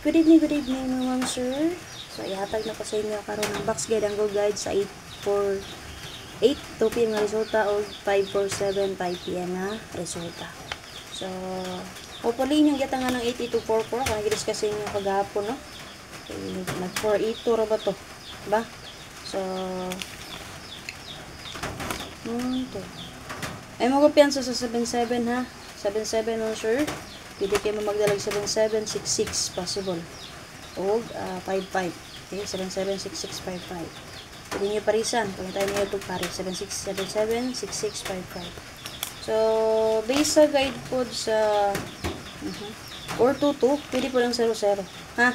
Good evening mga ma'am sir. So ihatag na ko sa inyo karon ng box guide ang go guide sa 8 2 PM nga resulta o 547 5 PM nga resulta. So hopefully inyong gitangan ng 8244 kung i-discuss inyo kagahapon no. Nag 482 ra ba to? Ba? So ay mo kumpiyansa sa 77 ha. 77 no sir. Pwede kayo magdalag 7766 possible. O 55. Okay, 776655. Pwede nyo parisan. Pagkatayin nyo ito pari. 76776655. So, base sa guide po sa 422, pwede po lang 00. Ha?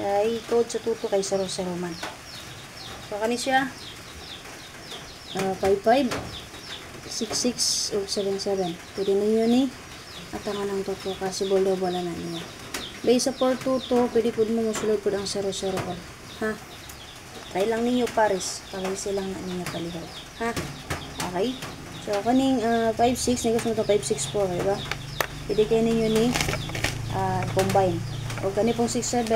Kaya code sa 22 kay 00 man. So, kani siya 55, 66, o 77. Pwede ninyo ni at ang anang toto kasi bolo-bola na niya. Base sa 422, pwede po mo musulod po ang 00 ko. Ha? Try lang ninyo pares. Pagay silang na ninyo paligaw. Ha? Okay? So, kaning 56, negas mo ito 564, diba? Pwede kayo ninyo ni combine. O kani pong 67,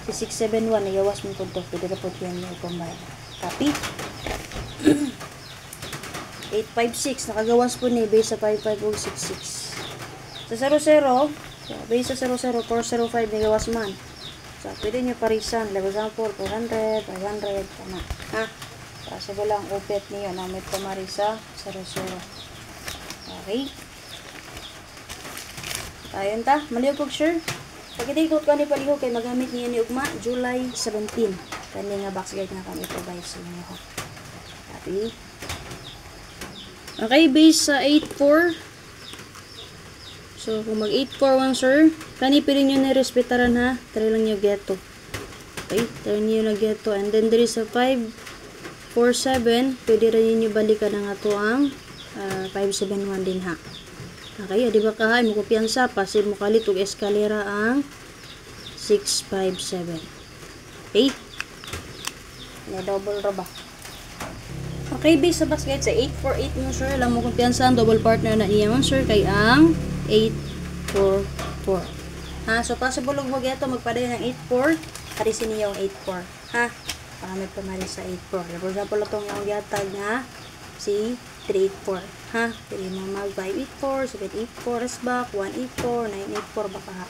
si 671, nagawas mo po ito. Pwede na po yan yung combine. Copy? 856, nakagawas po ni base sa 55 o 66. Sa 00, so, base sa 00, 405 nagawas man. So, pwede nyo parisan. Like example, 400, 500, tama. Ha? Kasi walang upet niyo. Namit pamari sa 00. Okay? Ayun ta. Maliyog ko, sure. Pagkitikot ko ni palihog kay magamit niya ni Ugma, July 17. Kani nga box guide nga kami provide sa inyo. Copy. Okay, base sa 84. So, kung mag-841, sir, kani pili nyo na-respetaran ha. Try lang nyo geto. Okay, try nyo na geto. And then, there is a 547. Pwede rin nyo balikan ang ato ang 571 din ha. Okay, di ba kahay mo kupiyansa pa. Kasi mo kalitog eskalera ang 657. Okay? Na-double ra ba? Okay, base sa basket sa 848 mo, sir. Alam mo kumpiyansa ang double partner na iya mo, sir. Kay ang 844. Ha? So, possible huwag mo ito magpadayo ng 84. Harisin niya yung 84. Ha? Pakamit pa mali sa 84. For example, itong yung gatag na si 384. Ha? Pwede mo mag 584, 784, resback, 184, 984, baka ha?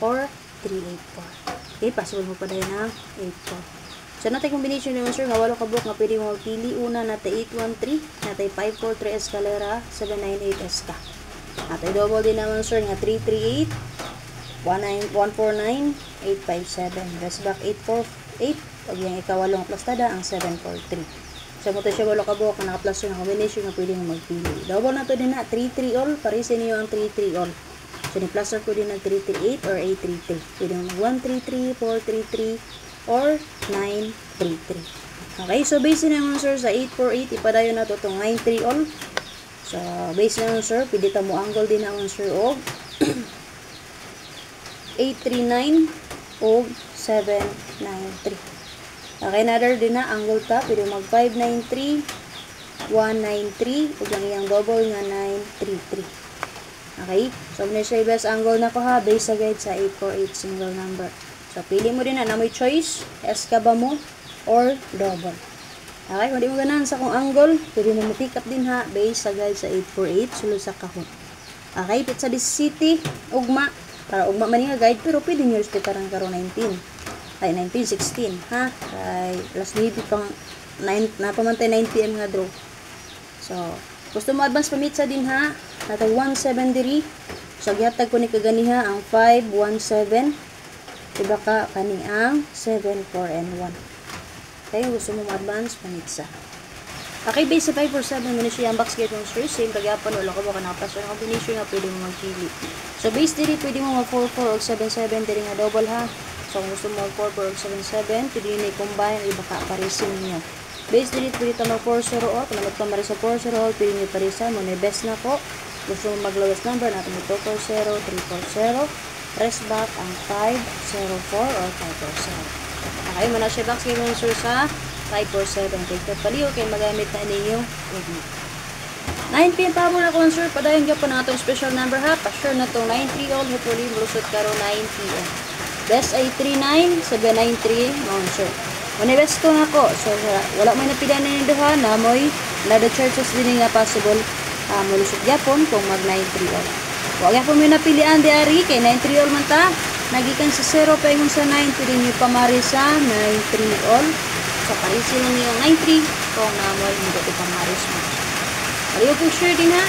Or 384. Okay? Possible mo padayo ng 84. So, natin combination naman, sir. Hawalo ka book nga pwede mo magpili. Una, natin 813, natin 543 escalera, 798 eska. Natin double din naman, sir, nga 338, 149, 857. Rest back 848. Pag yung ikawalong plastada, ang 743. So, mo ito siya walo ka book nga naka-plus yung combination nga pwede mo magpili. Double na ito din na, 33 all. Parisin niyo ang 33 all. So, ni-plus ko din ng 338 or 833. Pwede mo mag 133, 433, or 933. Okay, so base naman sir sa 848, ipadayon na to itong 93 all. So, base naman sir, pwede ta mo angle din naman sir o 839 o 793. Okay, another din na angle ta, pwede mag 593, 193, o yung iyang double nga 933. Okay, so muna siya best angle na ko ha, base sa guide sa 848 single number. So, pili mo din na may choice. S ka ba mo? Or double. Okay, kung di mo ganahan sa kung angle, pwede mo pick up din ha. Base sa guide sa 848. Sulod sa kahon. Okay, pizza this city. Ugma. Para ugma man nga guide. Pero pwede nyo respetaran karo 19. Ay, 19, 16. Ha? Ay, last baby pang napamantay 9 PM nga draw. So, gusto mo advance pamitsa din ha. Natag 173. So, gihatag ko ni kaganiha ang 517. Diba ka kani ang 7, 4, and 1. Okay, gusto mo ma-advance, panitsa. Okay, base sa 547, muna siya ang box gate ng sir. Same kagapan, wala ka ba ka nakapaso na combination na pwede mo magpili. So, base diri, pwede mo mag-4, 4, or 7, 7. Diri nga double ha. So, kung gusto mo mag-4, 4, or 7, 7, pwede nyo i-combine, iba ka parisin niyo. Base diri, pwede ito mag-4, 0, or kung nagpamari sa 4, 0, pwede nyo parisan. Muna best na po. Gusto mo mag-lowest number, natin ito 4, 0, 3, 4, 0. Rest back ang 504 or 547. Okay, muna siya box game sir sa 547. Kaya paliw kayo magamit na ninyo. 9 PM pa mo na ko sir. Padayon ka po na itong special number ha. Pa-sure na itong 93 all. Hopefully, malusot karo 9 PM. Best ay 39793 mga sir. Manibest ko nga ko. So, wala mo napilian na yung duha na mo'y another churches din nga possible mulusot yapon kung mag 93 all. Huwag yapon mo napilian di ari kay 93 all man ta. Nagikan sa 0 pa yung sa 9 pwede nyo pamari sa 93 all. So, parisi lang yung 93 kung namoy hindi ko pamaris mo. Aliyo po sure din ha.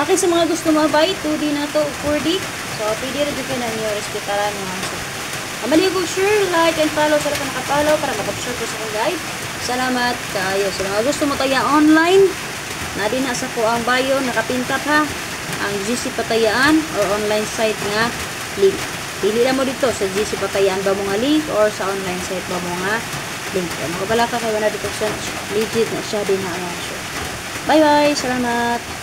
Okay, sa mga gusto mabay 2D na to 4D. So, pwede rin dito na nyo respetaran mga sir. Maligo sure, like and follow sa ka nakapollow para makapag-share ko sa akong guide. Salamat kayo. Sa mga gusto mo taya online, na din na sa ko ang bio, nakapintap ha, ang GC Patayaan or online site nga link. Pili na mo dito sa GC Patayaan ba mo nga link or sa online site ba mo nga link. Makapala ka kay 100% legit na siya din na. Bye bye, salamat.